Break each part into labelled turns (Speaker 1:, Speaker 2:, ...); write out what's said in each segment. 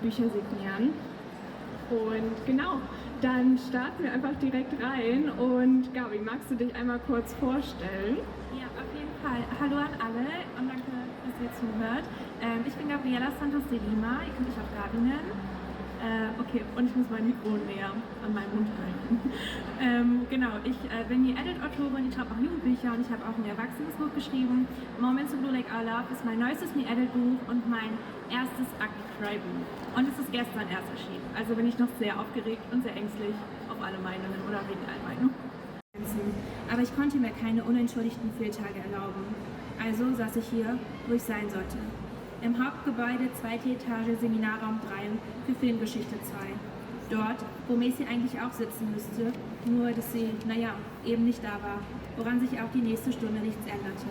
Speaker 1: Bücher signieren. Und genau, dann starten wir einfach direkt rein. Und Gabi, magst du dich einmal kurz vorstellen?
Speaker 2: Ja, auf jeden Fall. Hallo an alle und danke, dass ihr zuhört. Ich bin Gabriela Santos de Lima, ihr könnt mich auch Gabi nennen. Okay, und ich muss mein Mikro näher an meinen Mund halten. Genau, ich bin die Adult-Autorin, ich schreibe auch Jugendbücher und ich habe auch ein Erwachsenes Buch geschrieben. Moments of Blue Like I Love ist mein neuestes Adult-Buch und mein erstes Ugly Cry-Buch. Und es ist gestern erst erschienen. Also bin ich noch sehr aufgeregt und sehr ängstlich auf alle Meinungen oder wegen allen Meinungen. Aber ich konnte mir keine unentschuldigten Fehltage erlauben. Also saß ich hier, wo ich sein sollte. Im Hauptgebäude, 2. Etage, Seminarraum 3 für Filmgeschichte 2. Dort, wo Macy eigentlich auch sitzen müsste, nur dass sie, eben nicht da war, woran sich auch die nächste Stunde nichts änderte.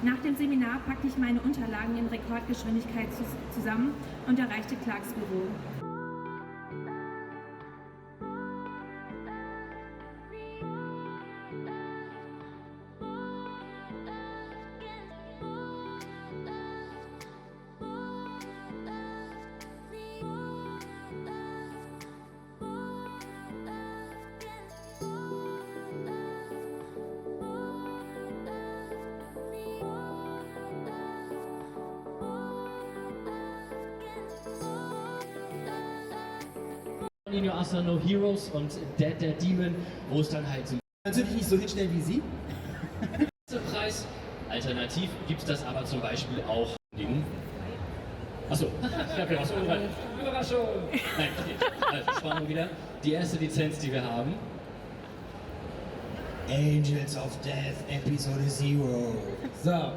Speaker 2: Nach dem Seminar packte ich meine Unterlagen in Rekordgeschwindigkeit zusammen und erreichte Clarks Büro.
Speaker 3: In Your Asa No Heroes und Dead Dead Demon, wo es dann halt so.
Speaker 4: Natürlich nicht so hinstellen wie Sie.
Speaker 3: Preis. Alternativ gibt es das aber zum Beispiel auch. Achso, ich habe ja was Überraschung! Nein, okay. Also Spannung wieder. Die erste Lizenz, die wir haben.
Speaker 4: Angels of Death, Episode 0. So,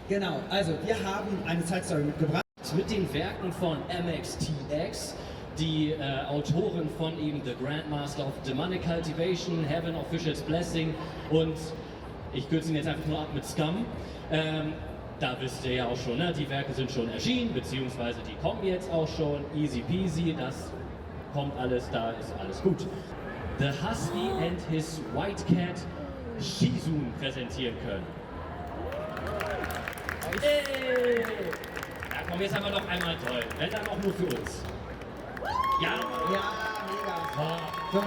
Speaker 4: genau. Also, wir haben eine Zeitstory mitgebracht.
Speaker 3: Mit den Werken von MXTX, die Autoren von eben The Grandmaster of Demonic Cultivation, Heaven Official's Blessing und ich kürze ihn jetzt einfach nur ab mit Scum. Da wisst ihr ja auch schon, ne? Die Werke sind schon erschienen, beziehungsweise die kommen jetzt auch schon. Easy peasy, das kommt alles, da ist alles gut. The Husky and his White Cat Shizun präsentieren können. Hey! Da kommen jetzt aber noch einmal toll, wenn dann auch nur für uns. Ja,
Speaker 4: ja, mega.
Speaker 3: So,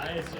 Speaker 3: also.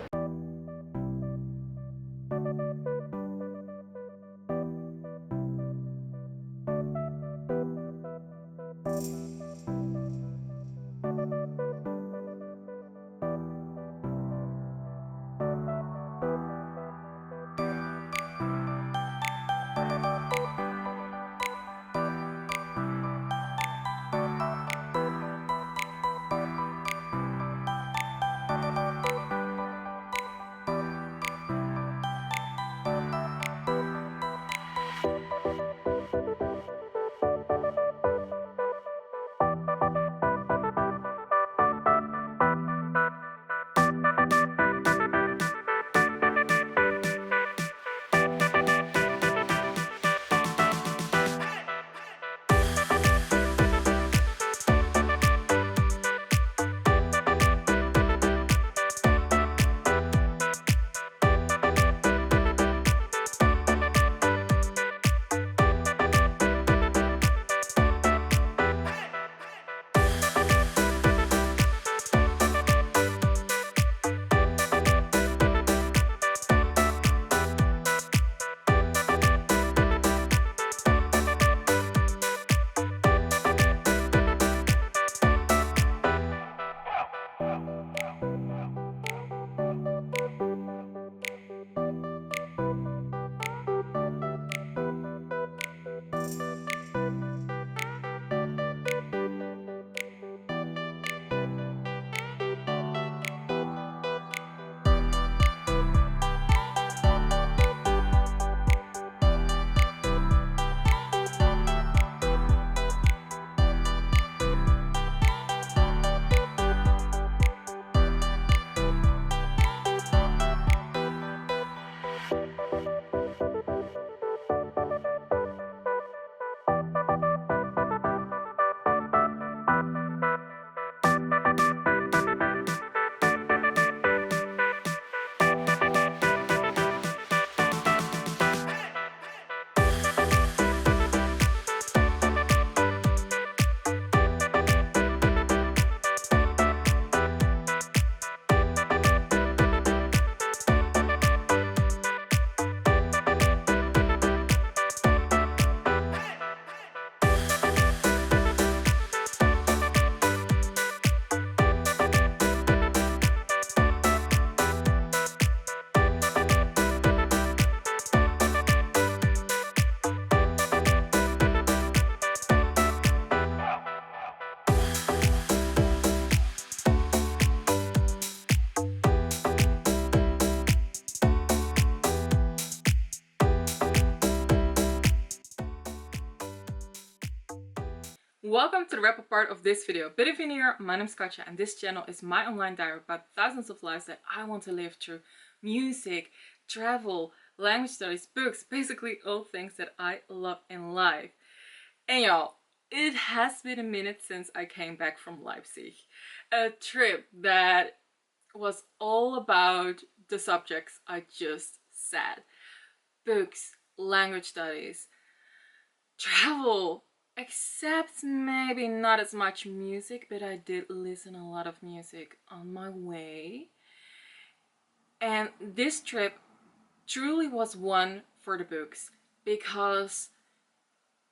Speaker 5: Welcome to the wrap-up part of this video. Bit if you're new, my name's Katja and this channel is my online diary about thousands of lives that I want to live through. Music, travel, language studies, books, basically all things that I love in life. And y'all, it has been a minute since I came back from Leipzig. A trip that was all about the subjects I just said. Books, language studies, travel, except maybe not as much music, but I did listen a lot of music on my way. And this trip truly was one for the books because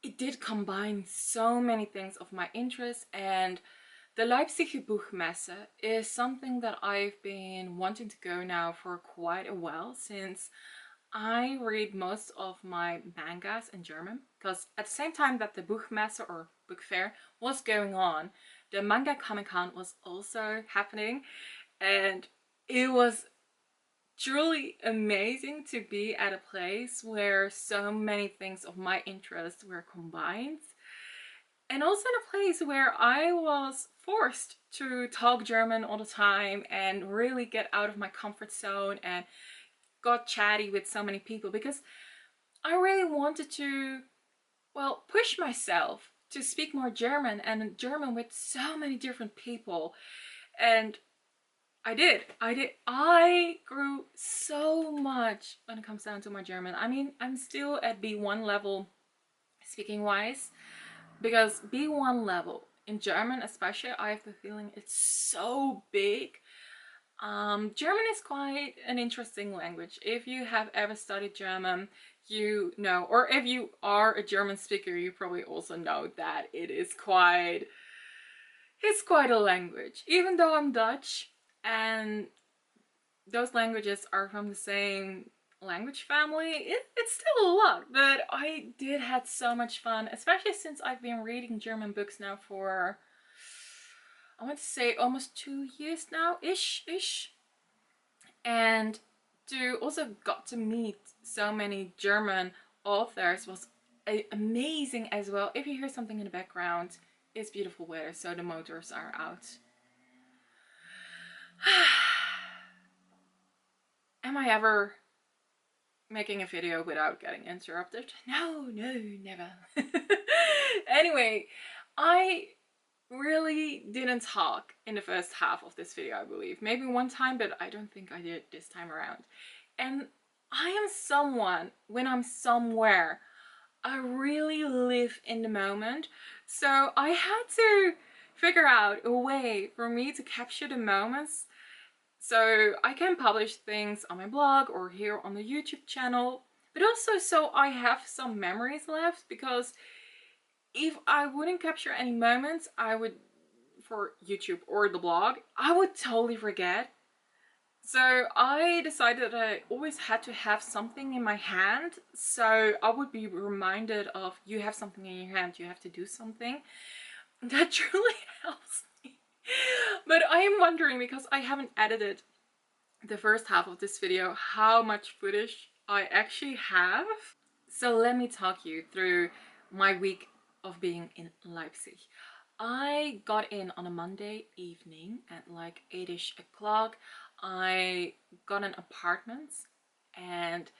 Speaker 5: it did combine so many things of my interest, and the Leipziger Buchmesse is something that I've been wanting to go now for quite a while, since I read most of my mangas in German, because at the same time that the Buchmesse or book fair was going on, the Manga Comic Con was also happening, and it was truly amazing to be at a place where so many things of my interest were combined, and also in a place where I was forced to talk German all the time and really get out of my comfort zone and got chatty with so many people, because I really wanted to, well, push myself to speak more German and German with so many different people. And I did. I grew so much when it comes down to my German. I mean, I'm still at B1 level speaking wise, because B1 level in German especially, I have the feeling it's so big. German is quite an interesting language. If you have ever studied German, you know, or if you are a German speaker, you probably also know that it's quite a language. Even though I'm Dutch and those languages are from the same language family, it's still a lot, but I did had so much fun, especially since I've been reading German books now for, I want to say, almost 2 years now, ish. And to also got to meet so many German authors was amazing as well. If you hear something in the background, it's beautiful weather, so the motors are out. Am I ever making a video without getting interrupted? No, never. Anyway, I really didn't talk in the first half of this video, I believe. Maybe one time, but I don't think I did this time around. And I am someone, when I'm somewhere, I really live in the moment. So I had to figure out a way for me to capture the moments so I can publish things on my blog or here on the YouTube channel, but also so I have some memories left, because if I wouldn't capture any moments, I would, for YouTube or the blog, I would totally forget. So I decided that I always had to have something in my hand, so I would be reminded of, you have something in your hand, you have to do something. That truly helps me. But I am wondering, because I haven't edited the first half of this video, how much footage I actually have. So let me talk you through my week of being in Leipzig. I got in on a Monday evening at like 8ish o'clock. I got an apartment and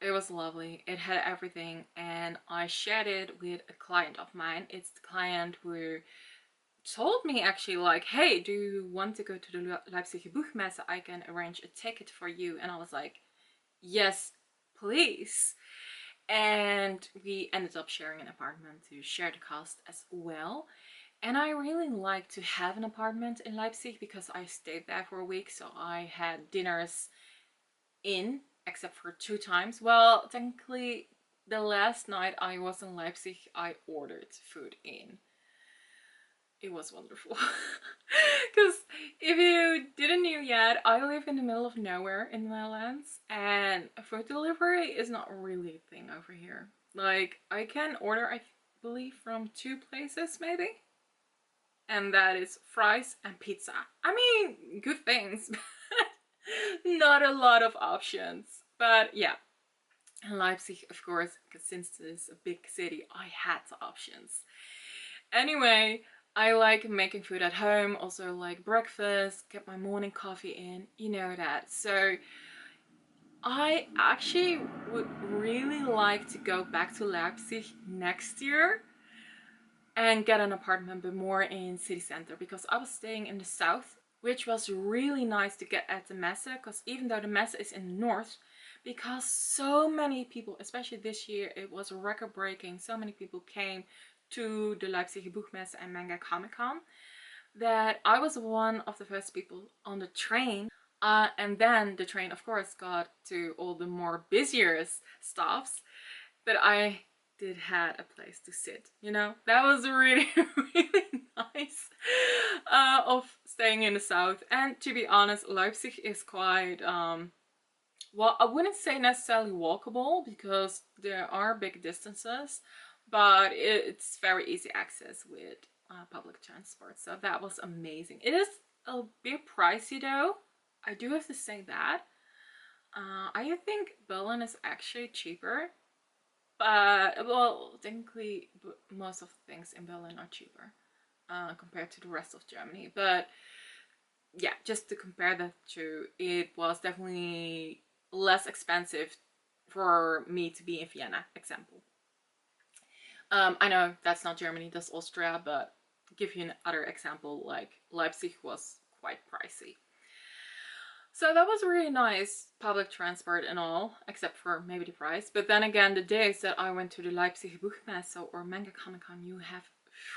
Speaker 5: it was lovely. It had everything, and I shared it with a client of mine. It's the client who told me actually, like, hey, do you want to go to the Leipziger Buchmesse? I can arrange a ticket for you. And I was like, yes, please. And we ended up sharing an apartment to share the cost as well. And I really like to have an apartment in Leipzig because I stayed there for a week, so I had dinners in, except for 2 times. Well, technically, the last night I was in Leipzig, I ordered food in. It was wonderful. Because if you didn't know yet, I live in the middle of nowhere in the Netherlands, and food delivery is not really a thing over here. Like, I can order, I believe, from 2 places maybe. And that is fries and pizza. I mean, good things, but not a lot of options. But yeah, in Leipzig, of course, because since it's a big city, I had the options. Anyway, I like making food at home, also like breakfast, get my morning coffee in, you know that. So I actually would really like to go back to Leipzig next year and get an apartment, but more in city center, because I was staying in the south, which was really nice to get at the Messe, because even though the Messe is in the north, because so many people, especially this year, it was record breaking, so many people came to the Leipziger Buchmesse and Manga Comic Con, that I was one of the first people on the train. And then the train, of course, got to all the more busier stops, but I did had a place to sit, you know. That was really really nice of staying in the south. And to be honest, Leipzig is quite well, I wouldn't say necessarily walkable, because there are big distances, but it's very easy access with public transport, so that was amazing. It is a bit pricey though, I do have to say that. I think Berlin is actually cheaper. But, well, technically most of the things in Berlin are cheaper compared to the rest of Germany. But yeah, just to compare the two, it was definitely less expensive for me to be in Vienna, example. I know that's not Germany, that's Austria, but to give you another example, like Leipzig was quite pricey. So that was really nice, public transport and all, except for maybe the price. But then again, the days that I went to the Leipziger Buchmesse or Manga Comic Con, you have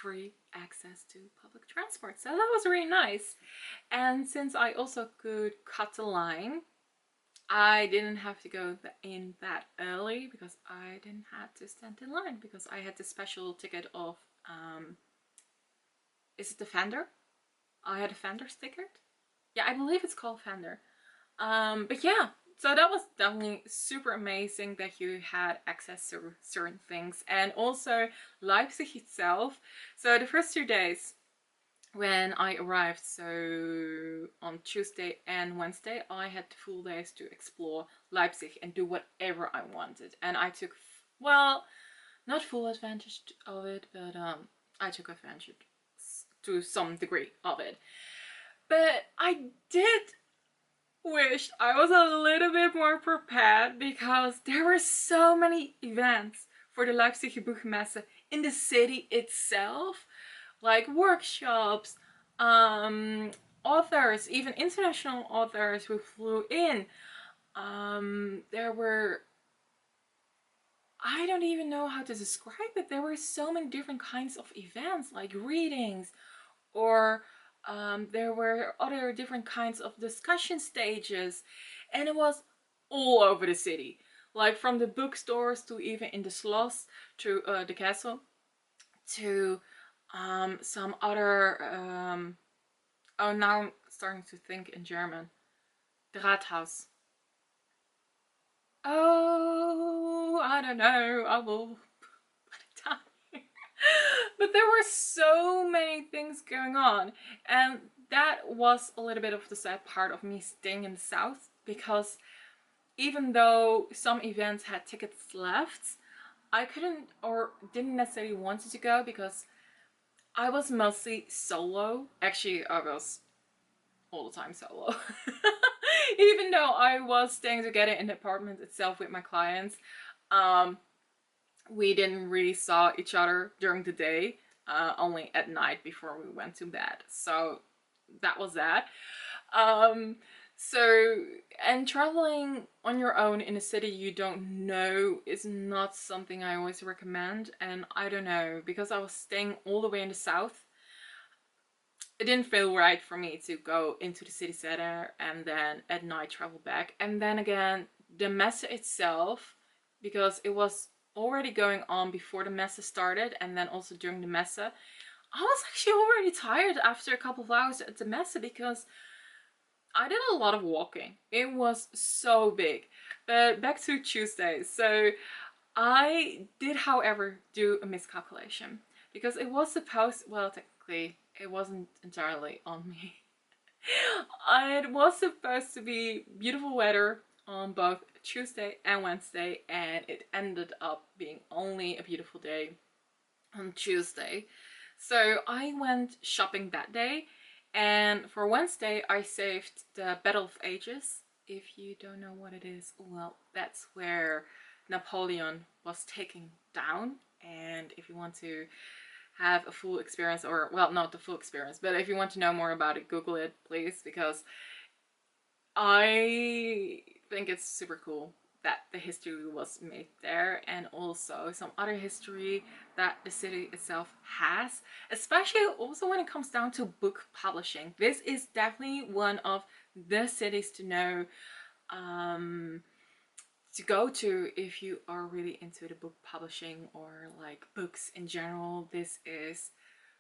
Speaker 5: free access to public transport. So that was really nice. And since I also could cut the line, I didn't have to go in that early, because I didn't have to stand in line, because I had the special ticket of, is it the Fender? I had a Fender's ticket. Yeah, I believe it's called Fender. But yeah, so that was definitely super amazing that you had access to certain things. And also Leipzig itself. So the first 2 days when I arrived, so on Tuesday and Wednesday, I had the full days to explore Leipzig and do whatever I wanted. And I took, well, not full advantage of it, but I took advantage to some degree of it. But I did wish I was a little bit more prepared, because there were so many events for the Leipziger Buchmesse in the city itself, like workshops, authors, even international authors who flew in. There were, I don't even know how to describe it, there were so many different kinds of events, like readings, or there were other different kinds of discussion stages, and it was all over the city, like from the bookstores to even in the Schloss, to the castle, to some other oh, now I'm starting to think in German, the Rathaus. Oh, I don't know, I will put it down. But there were so many things going on, and that was a little bit of the sad part of me staying in the south, because even though some events had tickets left, I couldn't or didn't necessarily want to go, because I was mostly solo. Actually, I was all the time solo. Even though I was staying together in the apartment itself with my clients, we didn't really saw each other during the day, only at night before we went to bed. So that was that. And traveling on your own in a city you don't know is not something I always recommend. And I don't know, because I was staying all the way in the south, it didn't feel right for me to go into the city center and then at night travel back. And then again, the messe itself, because it was already going on before the messe started and then also during the messe, I was actually already tired after a couple of hours at the messe, because I did a lot of walking. It was so big. But back to Tuesday. So I did, however, do a miscalculation, because it was supposed, well, technically it wasn't entirely on me. It was supposed to be beautiful weather on both Tuesday and Wednesday, and it ended up being only a beautiful day on Tuesday. So I went shopping that day, and for Wednesday I saved the Battle of Ages. If you don't know what it is, well, that's where Napoleon was taken down. And if you want to have a full experience, or well, not the full experience, but if you want to know more about it, Google it please, because I think it's super cool that the history was made there, and also some other history that the city itself has, especially also when it comes down to book publishing. This is definitely one of the cities to know, to go to if you are really into the book publishing or like books in general. This is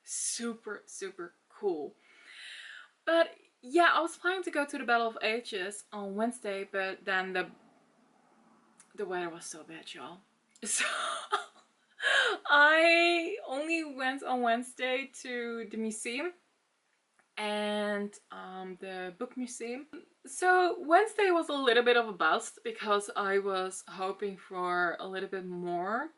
Speaker 5: super cool. But yeah, I was planning to go to the Battle of Ages on Wednesday, but then the weather was so bad, y'all. So I only went on Wednesday to the museum and the book museum. So Wednesday was a little bit of a bust because I was hoping for a little bit more.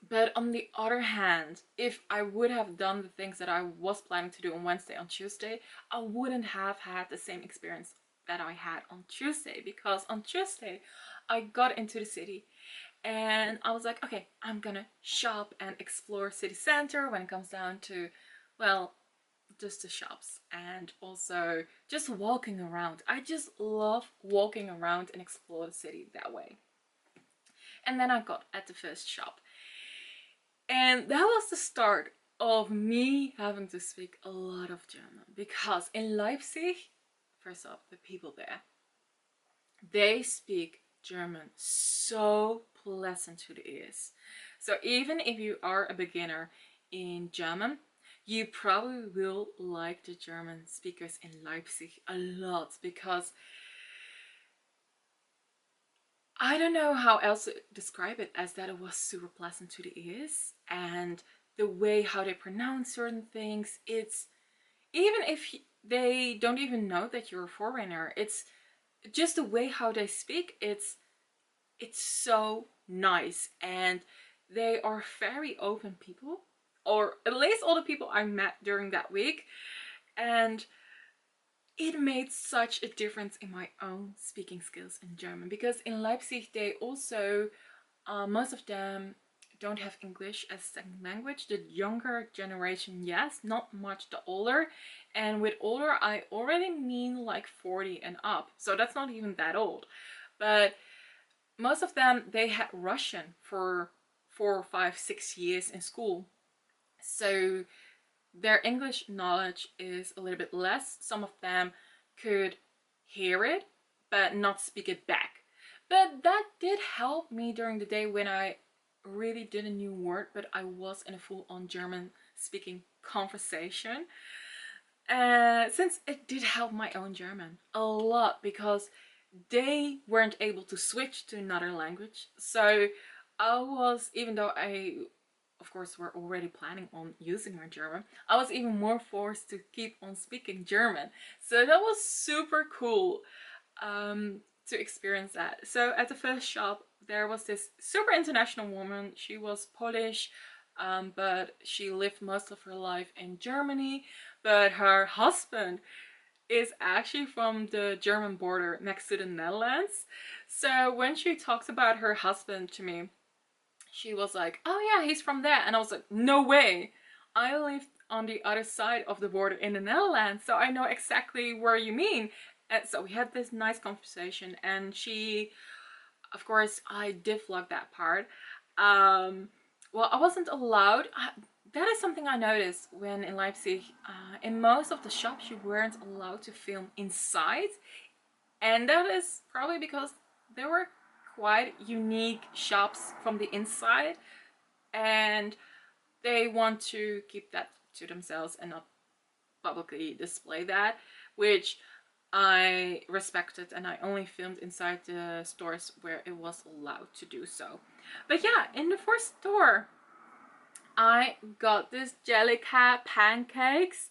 Speaker 5: But on the other hand, if I would have done the things that I was planning to do on Wednesday, on Tuesday, I wouldn't have had the same experience that I had on Tuesday, because on Tuesday I got into the city and I was like, okay, I'm gonna shop and explore city center when it comes down to, well, just the shops and also just walking around. I just love walking around and explore the city that way. And then I got at the first shop. And that was the start of me having to speak a lot of German, because in Leipzig, first off, the people there, they speak German so pleasant to the ears. So even if you are a beginner in German, you probably will like the German speakers in Leipzig a lot, because I don't know how else to describe it, as that it was super pleasant to the ears, and the way how they pronounce certain things, it's, even if they don't even know that you're a foreigner, it's just the way how they speak, it's so nice, and they are very open people, or at least all the people I met during that week, and it made such a difference in my own speaking skills in German, because in Leipzig they also, most of them don't have English as second language. The younger generation, yes, not much the older, and with older I already mean like 40 and up, so that's not even that old. But most of them, they had Russian for 4, 5, 6 years in school, so their English knowledge is a little bit less. Some of them could hear it but not speak it back. But that did help me during the day when I really did a new word, but I was in a full-on German speaking conversation. Since it did help my own German a lot, because they weren't able to switch to another language. So I was, even though I of course were already planning on using my German, I was even more forced to keep on speaking German. So that was super cool to experience that. So at the first shop there was this super international woman. She was Polish, but she lived most of her life in Germany, but her husband is actually from the German border next to the Netherlands. So when she talks about her husband to me, she was like, oh yeah, he's from there. And I was like, no way. I lived on the other side of the border in the Netherlands, so I know exactly where you mean. And so we had this nice conversation, and she, of course, I did vlog that part. Well, I wasn't allowed. That is something I noticed when in Leipzig. In most of the shops, you weren't allowed to film inside. And that is probably because there were quite unique shops from the inside, and they want to keep that to themselves and not publicly display that, which I respected, and I only filmed inside the stores where it was allowed to do so. But yeah, in the first store I got this Jellycat pancakes.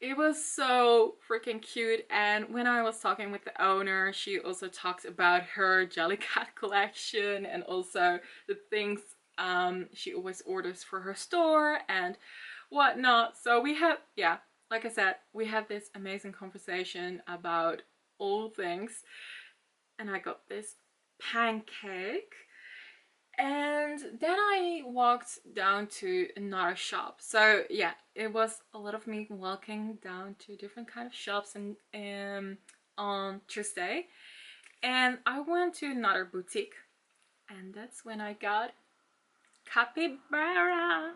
Speaker 5: It was so freaking cute, and when I was talking with the owner, she also talked about her Jellycat collection and also the things She always orders for her store and whatnot. So we have, yeah, like I said, we had this amazing conversation about all things. And I got this pancake. And then I walked down to another shop. So yeah, it was a lot of me walking down to different kind of shops and on Tuesday. And I went to another boutique. And that's when I got capybara.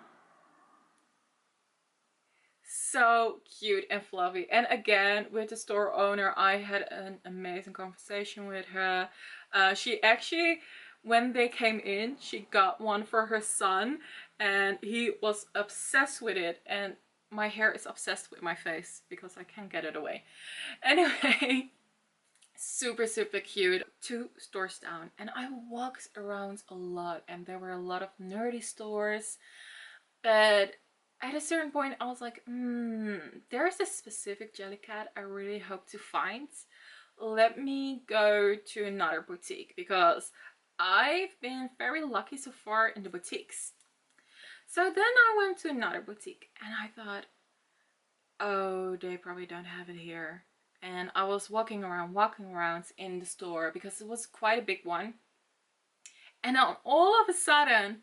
Speaker 5: So cute and fluffy. And again, with the store owner, I had an amazing conversation with her. She actually, when they came in, she got one for her son and he was obsessed with it. And my hair is obsessed with my face because I can't get it away. Anyway, super, super cute. 2 stores down, and I walked around a lot and there were a lot of nerdy stores, but at a certain point I was like, there's a specific Jellycat I really hope to find. Let me go to another boutique because I've been very lucky so far in the boutiques. So then I went to another boutique and I thought, oh, they probably don't have it here. And I was walking around in the store because it was quite a big one. And then all of a sudden,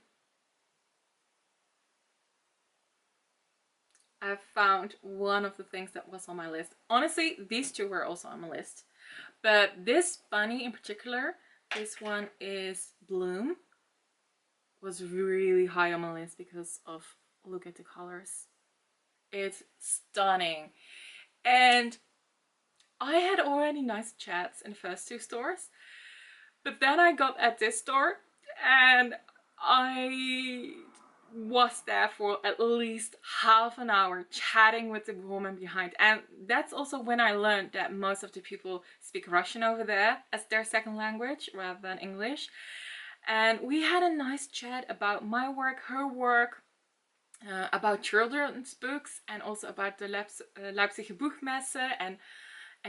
Speaker 5: I found one of the things that was on my list. Honestly, these 2 were also on my list. But this bunny in particular, this one is Bloom, was really high on my list because of, look at the colors. It's stunning. And I had already nice chats in the first 2 stores. But then I got at this store and I was there for at least half an hour chatting with the woman behind. And that's also when I learned that most of the people speak Russian over there as their second language rather than English. And we had a nice chat about my work, her work, about children's books, and also about the Leipziger Buchmesse and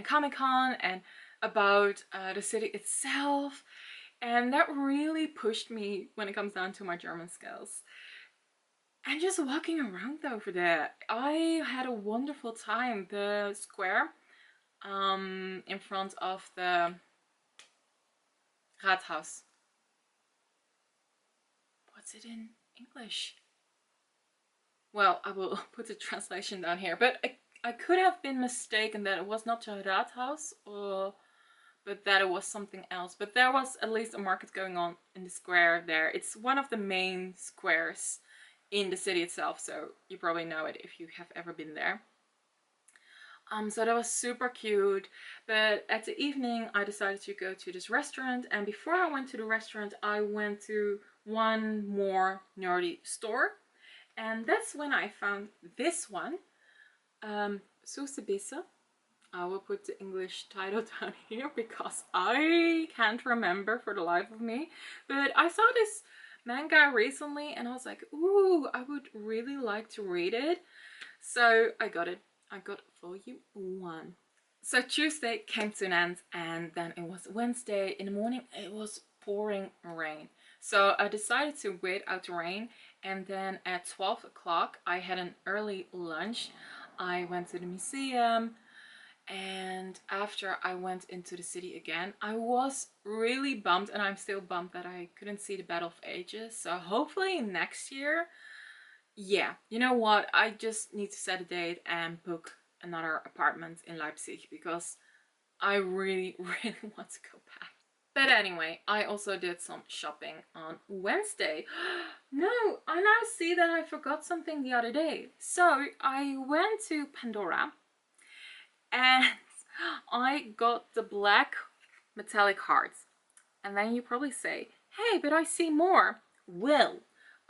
Speaker 5: Comic Con, and about the city itself. And that really pushed me when it comes down to my German skills. And just walking around over there, I had a wonderful time. The square in front of the Rathaus. What's it in English? Well, I will put the translation down here, but I could have been mistaken that it was not the Rathaus, but that it was something else. But there was at least a market going on in the square there. It's one of the main squares in the city itself, so you probably know it if you have ever been there. So that was super cute. But at the evening I decided to go to this restaurant, and before I went to the restaurant I went to one more nerdy store, and that's when I found this one, Sousebisse. I will put the English title down here because I can't remember for the life of me, but I saw this manga recently and I was like, ooh, I would really like to read it. So I got it. I got volume 1. So Tuesday came to an end, and then it was Wednesday in the morning. It was pouring rain. So I decided to wait out the rain, and then at 12 o'clock I had an early lunch. I went to the museum, and after I went into the city again. I was really bummed, and I'm still bummed that I couldn't see the Battle of Ages. So hopefully next year, yeah, you know what, I just need to set a date and book another apartment in Leipzig because I really, really want to go back. But anyway, I also did some shopping on Wednesday. No, I now see that I forgot something the other day. So I went to Pandora and I got the black metallic hearts. And then you probably say, hey, but I see more. Well,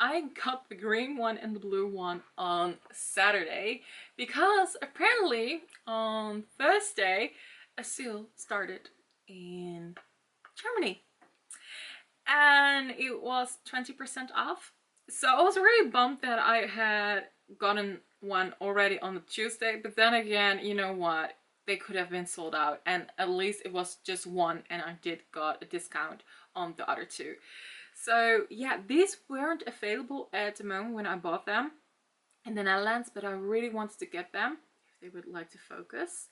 Speaker 5: I got the green one and the blue one on Saturday because apparently on Thursday a sale started in Germany and it was 20% off. So I was really bummed that I had gotten one already on the Tuesday, but then again, you know what, they could have been sold out, and at least it was just one and I did got a discount on the other 2. So yeah, these weren't available at the moment when I bought them in the Netherlands, but I really wanted to get them if they would like to focus.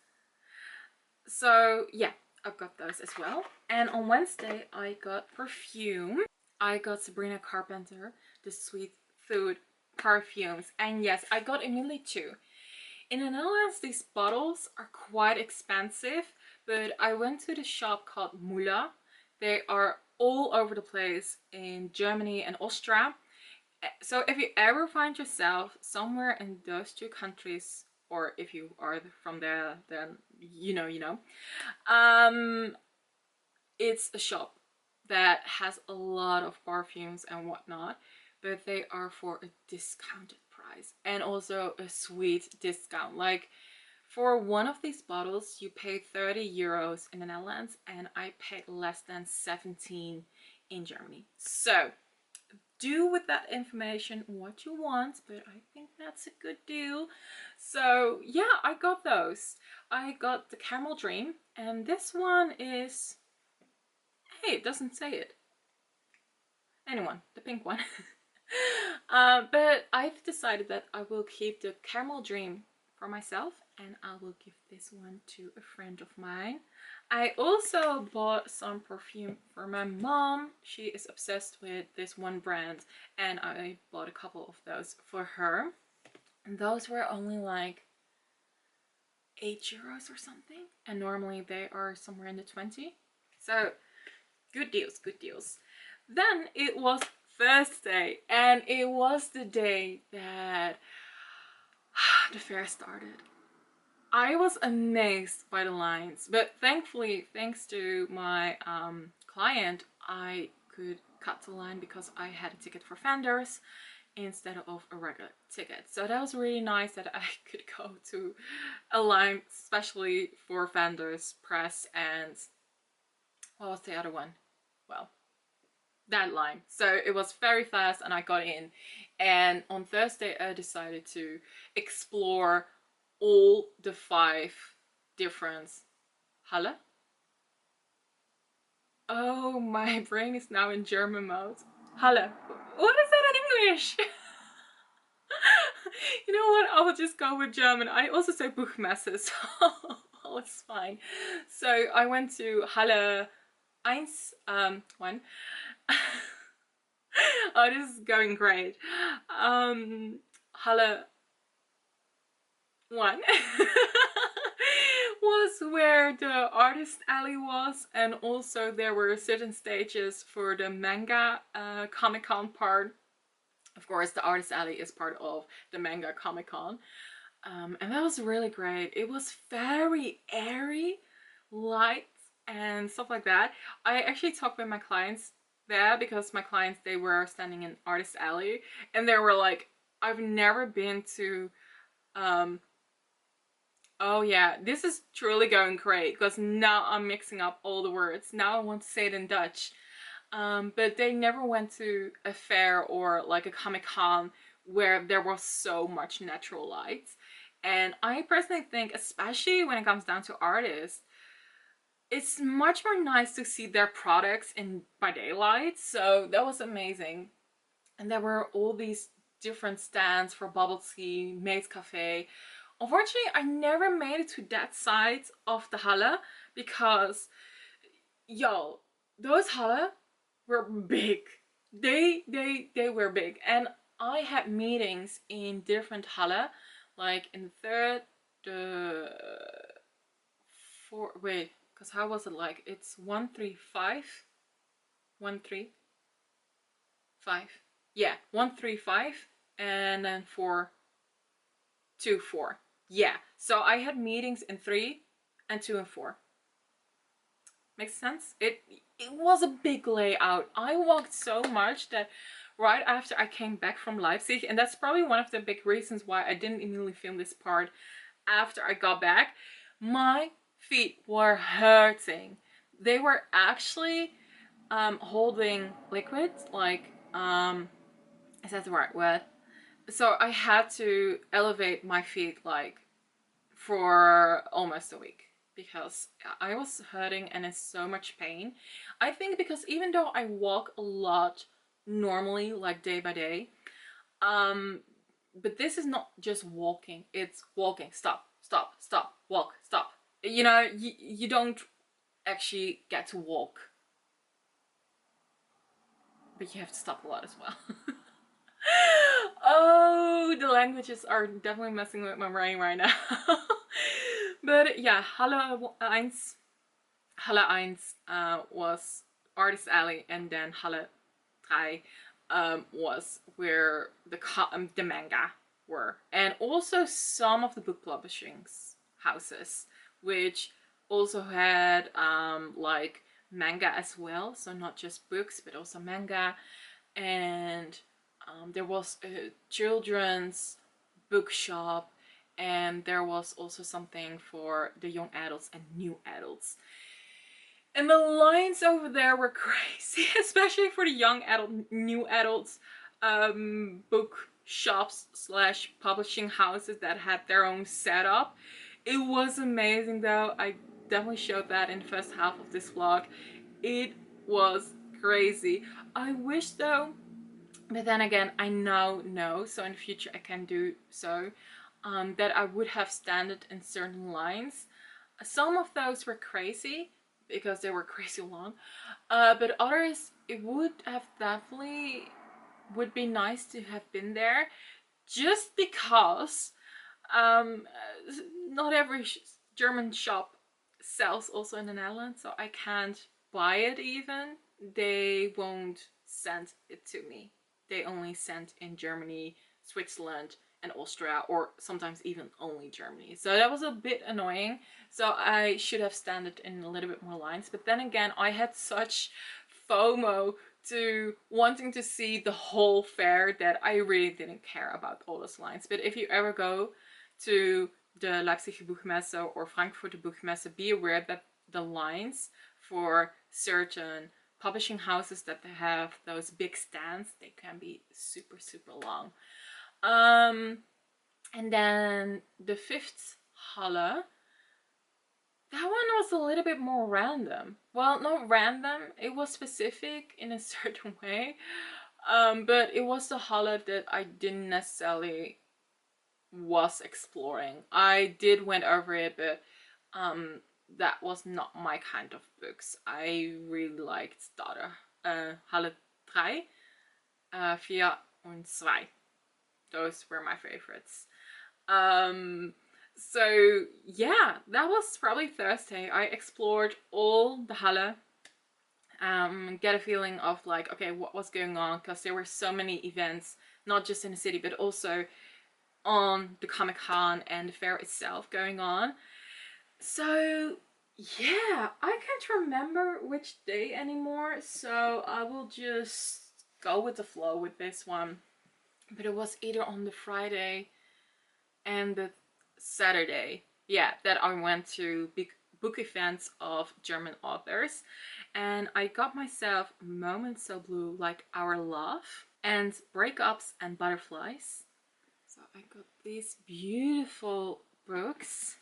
Speaker 5: So yeah, I've got those as well. And on Wednesday I got perfume. I got Sabrina Carpenter, the Sweet Food perfumes. And yes, I got immediately 2. In the Netherlands, these bottles are quite expensive, but I went to the shop called Mula. They are all over the place in Germany and Austria. So if you ever find yourself somewhere in those 2 countries, or if you are from there, then you know. It's a shop that has a lot of perfumes and whatnot, but they are for a discounted price and also a sweet discount. Like for one of these bottles you pay 30 euros in the Netherlands and I paid less than 17 in Germany. So do with that information what you want, but I think that's a good deal. So yeah, I got those. I got the Camel Dream, and this one is, hey, it doesn't say it. Anyone, the pink one. But I've decided that I will keep the Caramel Dream for myself and I will give this one to a friend of mine. I also bought some perfume for my mom. She is obsessed with this one brand and I bought a couple of those for her. And those were only like 8 euros or something. And normally they are somewhere in the 20. So good deals, good deals. Then it was Thursday and it was the day that the fair started. I was amazed by the lines, but thankfully, thanks to my client, I could cut the line because I had a ticket for vendors instead of a regular ticket. So that was really nice that I could go to a line especially for vendors, press, and what was the other one? Well, that line. So it was very fast and I got in. And on Thursday I decided to explore all the 5 different Halle. Oh, my brain is now in German mode. Halle. What is that in English? You know what? I will just go with German. I also say Buchmesse, so oh, it's fine. So I went to Halle 1. Oh, this is going great. Halle 1 was where the artist alley was, and also there were certain stages for the Manga Comic Con part. Of course, the artist alley is part of the Manga Comic Con, and that was really great. It was very airy, light, and stuff like that. I actually talked with my clients there because my clients, they were standing in artist alley and they were like, I've never been to oh yeah, this is truly going great because now I'm mixing up all the words. Now I want to say it in Dutch. But they never went to a fair or like a Comic-Con where there was so much natural light. And I personally think, especially when it comes down to artists, it's much more nice to see their products in by daylight. So that was amazing. And there were all these different stands for bubble tea, Maid's Cafe. Unfortunately, I never made it to that side of the Halle because, yo, those Halle were big. They were big. And I had meetings in different Halle, like in the third, the four, wait, because how was it like? It's 135, 135, yeah, 135, and then 4, 2, 4. Yeah, so I had meetings in 3 and 2 and 4. Makes sense? It was a big layout. I walked so much that right after I came back from Leipzig, and that's probably one of the big reasons why I didn't immediately film this part after I got back, my feet were hurting. They were actually holding liquid, like, is that the right word? So I had to elevate my feet like for almost a week because I was hurting and in so much pain. I think because even though I walk a lot normally, like day by day. But this is not just walking, it's walking, stop, stop, stop, walk, stop. You know, you don't actually get to walk, but you have to stop a lot as well. Oh, the languages are definitely messing with my brain right now. But yeah, Halle 1 was Artist Alley, and then Halle 3 was where the manga were, and also some of the book publishing houses, which also had like manga as well, so not just books but also manga. And there was a children's bookshop, and there was also something for the young adults and new adults. And the lines over there were crazy, especially for the young adult, new adults book shops slash publishing houses that had their own setup. It was amazing though. I definitely showed that in the first half of this vlog. It was crazy. I wish though, but then again, I now know, so in the future I can do so, that I would have standed in certain lines. Some of those were crazy, because they were crazy long, but others, it would have definitely would be nice to have been there, just because not every German shop sells also in the Netherlands, so I can't buy it even. They won't send it to me. They only send in Germany, Switzerland and Austria, or sometimes even only Germany. So that was a bit annoying. So I should have standed in a little bit more lines. But then again, I had such FOMO to wanting to see the whole fair that I really didn't care about all those lines. But if you ever go to the Leipziger Buchmesse or Frankfurter Buchmesse, be aware that the lines for certain publishing houses that they have those big stands, they can be super, super long. And then the fifth Halle, that one was a little bit more random. Well, not random, it was specific in a certain way, but it was the Halle that I didn't necessarily was exploring. I did went over it, but that was not my kind of books. I really liked Halle 3, 4 und 2. Those were my favorites. So yeah, that was probably Thursday. I explored all the Halle, get a feeling of like, okay, what was going on, because there were so many events, not just in the city, but also on the Comic Con and the fair itself going on. So yeah, I can't remember which day anymore, so I will just go with the flow with this one. But it was either on the Friday and the Saturday, yeah, that I went to big book events of German authors, and I got myself Moments So Blue Like Our Love and Breakups and Butterflies. So I got these beautiful books.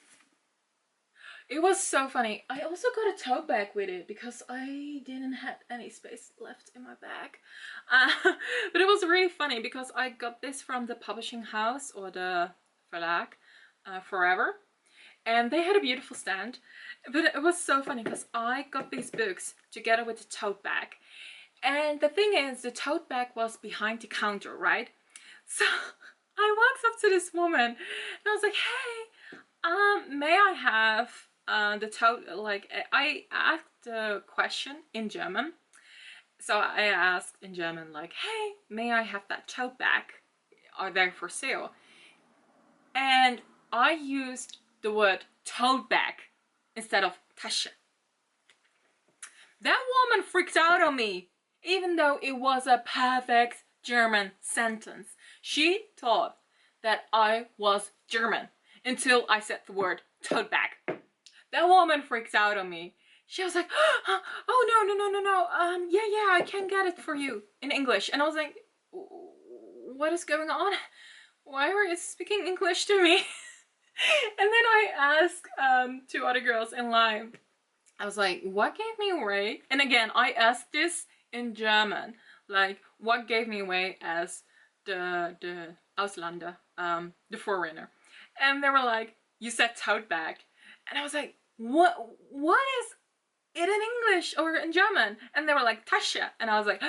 Speaker 5: It was so funny. I also got a tote bag with it because I didn't have any space left in my bag. But it was really funny because I got this from the publishing house, or the Verlag, Forever. And they had a beautiful stand. But it was so funny because I got these books together with the tote bag. And the thing is, the tote bag was behind the counter, right? So I walked up to this woman and I was like, hey, may I have the tote, like, I asked a question in German. So I asked in German, like, hey, may I have that tote bag? Are they for sale? And I used the word tote bag instead of Tasche. That woman freaked out on me, even though it was a perfect German sentence. She thought that I was German until I said the word tote bag. That woman freaked out on me. She was like, oh, no. Yeah, I can get it for you in English. And I was like, what is going on? Why are you speaking English to me? And then I asked two other girls in line. I was like, what gave me away? And again, I asked this in German. like what gave me away as the Auslander, the foreigner. And they were like, you said tote bag. And I was like, what is it in English or in German? And they were like, Tasche. And I was like,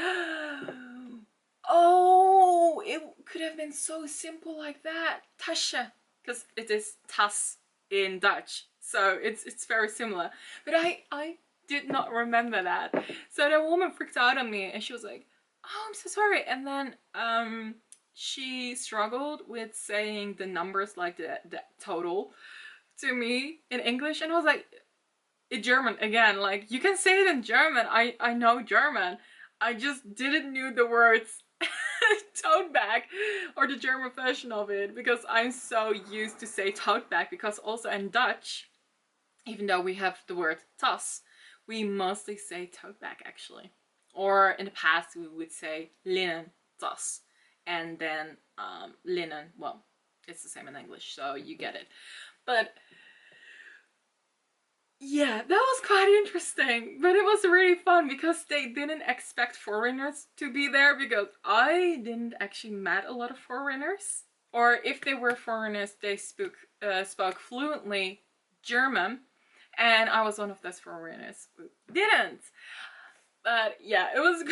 Speaker 5: oh, it could have been so simple like that. Tasche. Because it is Tas in Dutch. So it's very similar. But I did not remember that. So the woman freaked out on me and she was like, oh, I'm so sorry. And then she struggled with saying the numbers, like the total, to me in English. And I was like, in German again, like, you can say it in German. I know German. I just didn't know the words tote bag or the German version of it, because I'm so used to say tote bag, because also in Dutch, even though we have the word tas, we mostly say tote bag actually. Or in the past we would say linen tas, and then linen, well, it's the same in English, so you get it. But yeah, that was quite interesting, but it was really fun because they didn't expect foreigners to be there, because I didn't actually met a lot of foreigners. Or if they were foreigners, they spoke fluently German, and I was one of those foreigners who didn't. But yeah, it was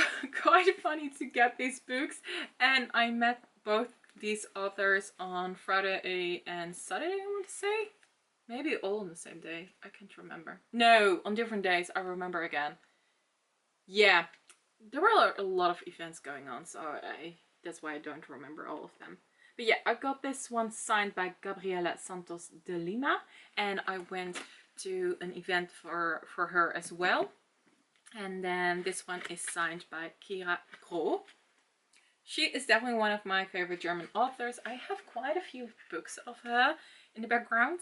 Speaker 5: quite funny to get these books, and I met both these authors on Friday and Saturday, I want to say. Maybe all on the same day, I can't remember. No, on different days, I remember again. Yeah, there were a lot of events going on, so that's why I don't remember all of them. But yeah, I got this one signed by Gabriela Santos de Lima, and I went to an event for her as well. And then this one is signed by Kira Gro. She is definitely one of my favorite German authors. I have quite a few books of her in the background.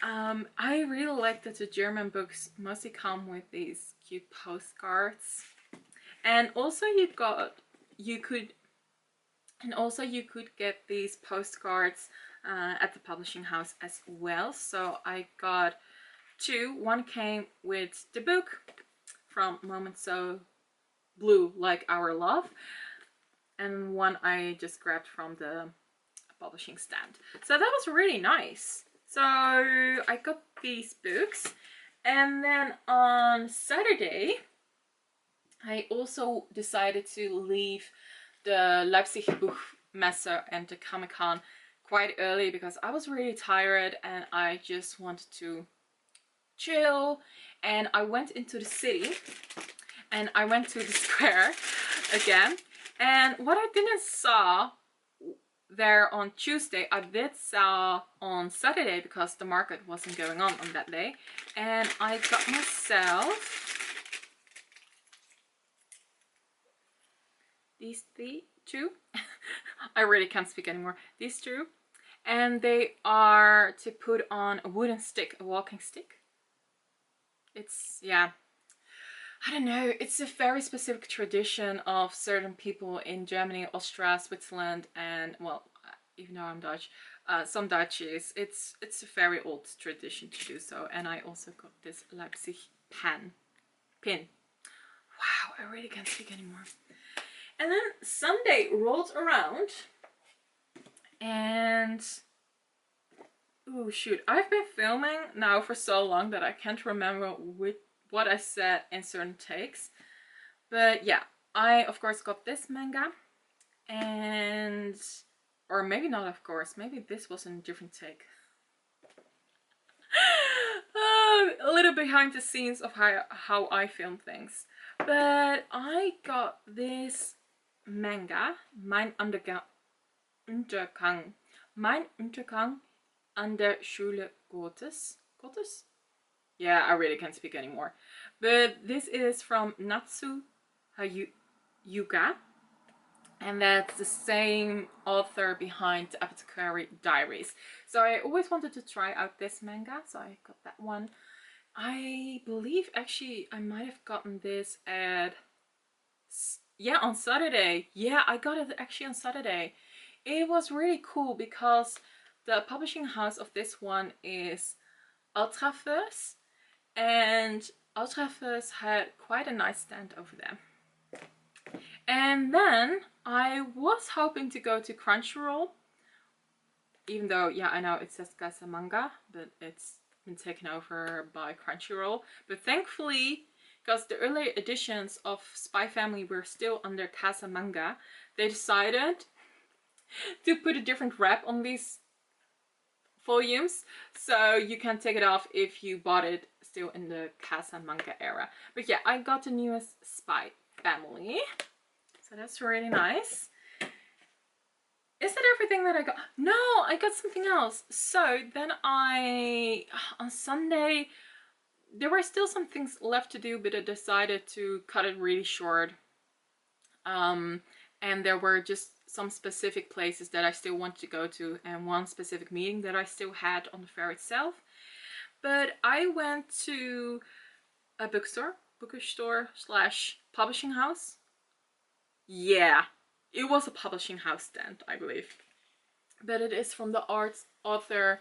Speaker 5: I really like that the German books mostly come with these cute postcards, and also you could get these postcards at the publishing house as well. So I got two. One came with the book from Moments So Blue Like Our Love, and one I just grabbed from the publishing stand. So that was really nice. So I got these books, and then on Saturday I also decided to leave the Leipziger Buchmesse and the Comic Con quite early, because I was really tired and I just wanted to chill. And I went into the city and I went to the square again, and what I didn't saw there on Tuesday, I did saw on Saturday, because the market wasn't going on that day. And I got myself these two. I really can't speak anymore. These two, and they are to put on a wooden stick, a walking stick. It's, yeah, I don't know, it's a very specific tradition of certain people in Germany, Austria, Switzerland, and, well, even though I'm Dutch, some Dutchies, it's a very old tradition to do so. And I also got this Leipzig pin. Wow, I really can't speak anymore. And then Sunday rolled around, and oh shoot, I've been filming now for so long that I can't remember what I said in certain takes. But yeah, I of course got this manga, and, or maybe not of course, maybe this was in a different take. A little behind the scenes of how I film things. But I got this manga, Mein Untergang an der Schule Gottes. Yeah, I really can't speak anymore. But this is from Natsu Hyuga, and that's the same author behind the Apothecary Diaries. So I always wanted to try out this manga, so I got that one. I believe actually I might have gotten this at, yeah, on Saturday. Yeah, I got it actually on Saturday. It was really cool because the publishing house of this one is Ultraverse, and Ultraverse had quite a nice stand over there. And then I was hoping to go to Crunchyroll, even though, yeah, I know it says Casa Manga, but it's been taken over by Crunchyroll. But thankfully, because the earlier editions of Spy Family were still under Casa Manga, they decided to put a different wrap on these volumes, so you can take it off if you bought it still in the Casa Manga era. But yeah, I got the newest Spy Family, so that's really nice. Is that everything that I got? No, I got something else. So then on Sunday, there were still some things left to do, but I decided to cut it really short. And there were just some specific places that I still want to go to, and one specific meeting that I still had on the fair itself. But I went to a bookstore slash publishing house. Yeah, it was a publishing house stand, I believe. But it is from the author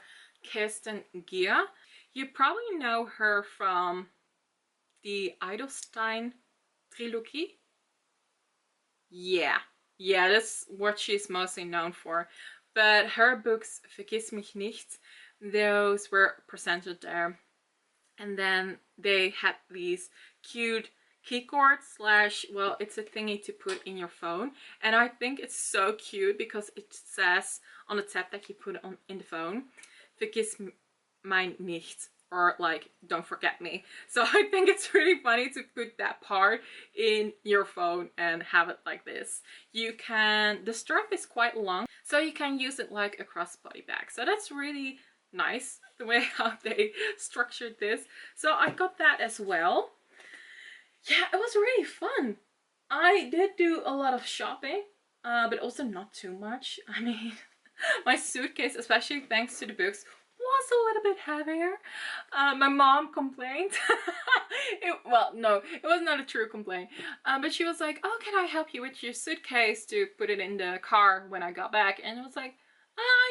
Speaker 5: Kirsten Gier. You probably know her from the Edelstein trilogy. Yeah, that's what she's mostly known for. But her books, Vergiss mich nicht, those were presented there. And then they had these cute keycords slash, well, it's a thingy to put in your phone. And I think it's so cute because it says on the tab that you put on in the phone, Vergiss mich nicht. Or like, don't forget me. So I think it's really funny to put that part in your phone and have it like this. You can, the strap is quite long, so you can use it like a crossbody bag. So that's really nice, the way how they structured this. So I got that as well. Yeah, it was really fun. I did do a lot of shopping, but also not too much. I mean, my suitcase, especially thanks to the books, was a little bit heavier. My mom complained. Well, no, it was not a true complaint. But she was like, oh, can I help you with your suitcase to put it in the car when I got back? And I was like,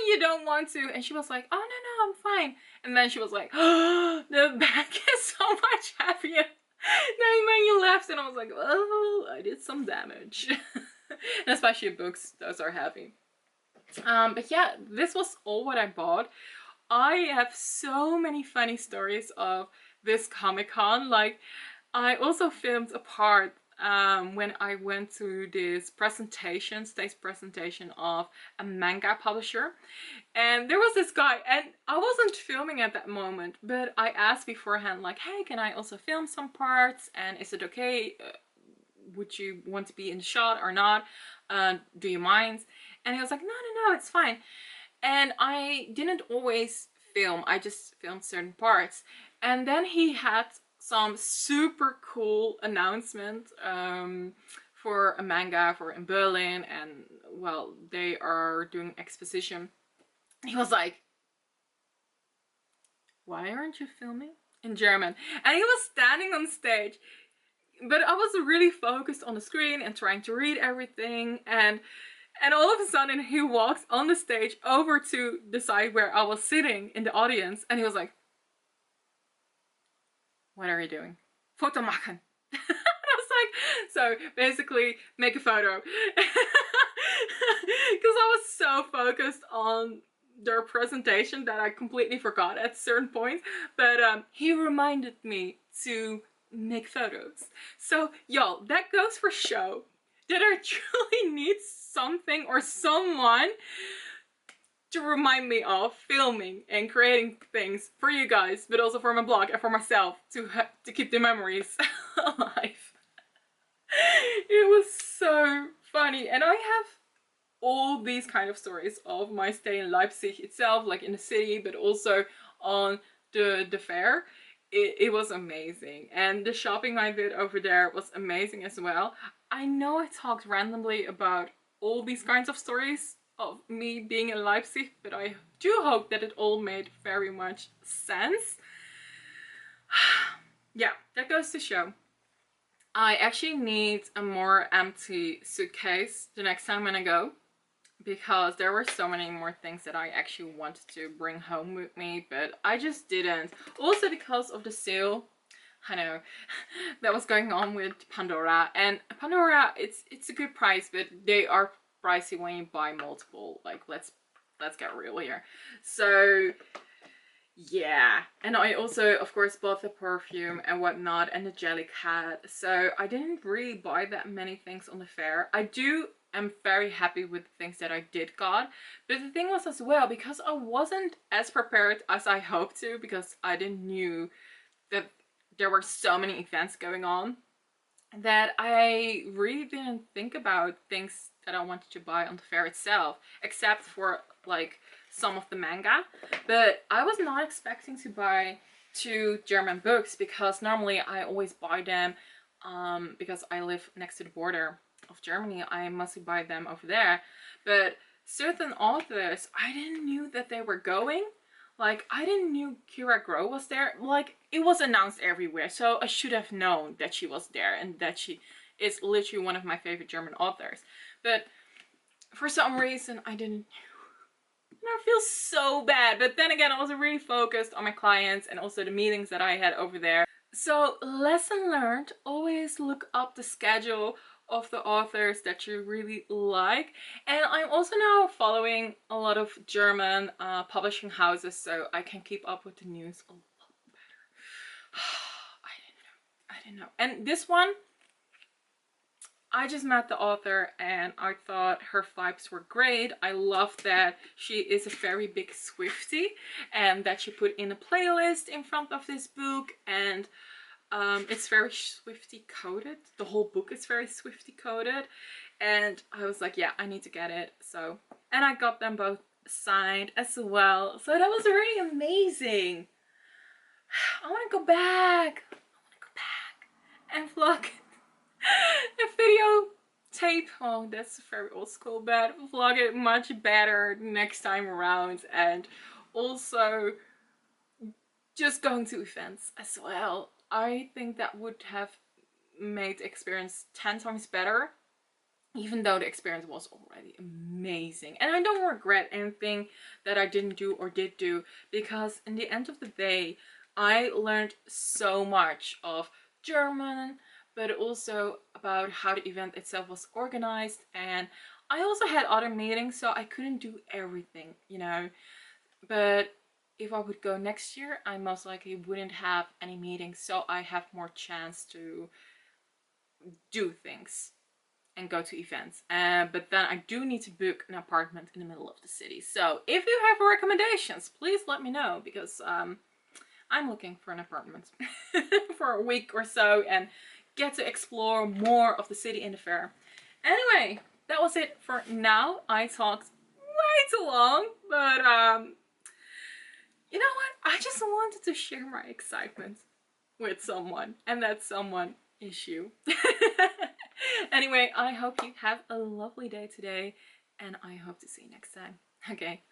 Speaker 5: you don't want to. And she was like, oh, no, I'm fine. And then she was like, oh, the bag is so much heavier than when you left. And I was like, oh, I did some damage. And especially books, those are heavy. But yeah, this was all what I bought. I have so many funny stories of this Comic-Con. Like, I also filmed a part when I went to this stage presentation of a manga publisher. And there was this guy, and I wasn't filming at that moment, but I asked beforehand, like, hey, can I also film some parts? And is it okay? Would you want to be in the shot or not? Do you mind? And he was like, no, it's fine. And I didn't always film, I just filmed certain parts. And then he had some super cool announcement for a manga in Berlin, and well, they are doing exposition. He was like, why aren't you filming? In German. And he was standing on stage, but I was really focused on the screen and trying to read everything, and all of a sudden he walks on the stage over to the side where I was sitting in the audience, and he was like, what are you doing? Foto machen. And I was like, so basically make a photo. Because I was so focused on their presentation that I completely forgot at certain points. But he reminded me to make photos. So y'all, that goes for show that I truly need something or someone to remind me of filming and creating things for you guys, but also for my blog and for myself to keep the memories alive. It was so funny, and I have all these kind of stories of my stay in Leipzig itself, like in the city, but also on the fair. It was amazing, and the shopping I did over there was amazing as well. I know I talked randomly about all these kinds of stories of me being in Leipzig, but I do hope that it all made very much sense. Yeah, that goes to show. I actually need a more empty suitcase the next time when I go, because there were so many more things that I actually wanted to bring home with me, but I just didn't. Also because of the sale, I know, that was going on with Pandora. And Pandora, it's a good price, but they are pricey when you buy multiple. Like, let's get real here. So yeah, and I also of course bought the perfume and whatnot and the Jellycat. So I didn't really buy that many things on the fair. I'm very happy with the things that I did got, but the thing was as well, because I wasn't as prepared as I hoped to, because I didn't knew that there were so many events going on, that I really didn't think about things that I wanted to buy on the fair itself, except for like some of the manga. But I was not expecting to buy 2 German books, because normally I always buy them because I live next to the border of Germany. I mostly buy them over there. But certain authors, I didn't knew that they were going. Like, I didn't knew Kira Grow was there. Like, it was announced everywhere, so I should have known that she was there and that she is literally one of my favorite German authors. But for some reason, I didn't know. And I feel so bad. But then again, I was really focused on my clients and also the meetings that I had over there. So, lesson learned, always look up the schedule of the authors that you really like. And I'm also now following a lot of German publishing houses, so I can keep up with the news a lot better. I didn't know. And this one, I just met the author and I thought her vibes were great. I love that she is a very big Swiftie and that she put in a playlist in front of this book, and it's very Swiftie coded. The whole book is very Swiftie coded, and I was like, yeah, I need to get it. So, and I got them both signed as well. So that was really amazing. I want to go back. And vlog a video tape. Oh, that's very old school, but vlog it much better next time around. And also just going to events as well. I think that would have made the experience 10 times better, even though the experience was already amazing. And I don't regret anything that I didn't do or did do, because in the end of the day, I learned so much of German, but also about how the event itself was organized. And I also had other meetings, so I couldn't do everything, you know. But if I would go next year, I most likely wouldn't have any meetings, so I have more chance to do things and go to events. But then I do need to book an apartment in the middle of the city. So if you have recommendations, please let me know, because I'm looking for an apartment for a week or so and get to explore more of the city in the fair. Anyway, that was it for now. I talked way too long, but you know what? I just wanted to share my excitement with someone, and that someone is you. Anyway, I hope you have a lovely day today, and I hope to see you next time. Okay,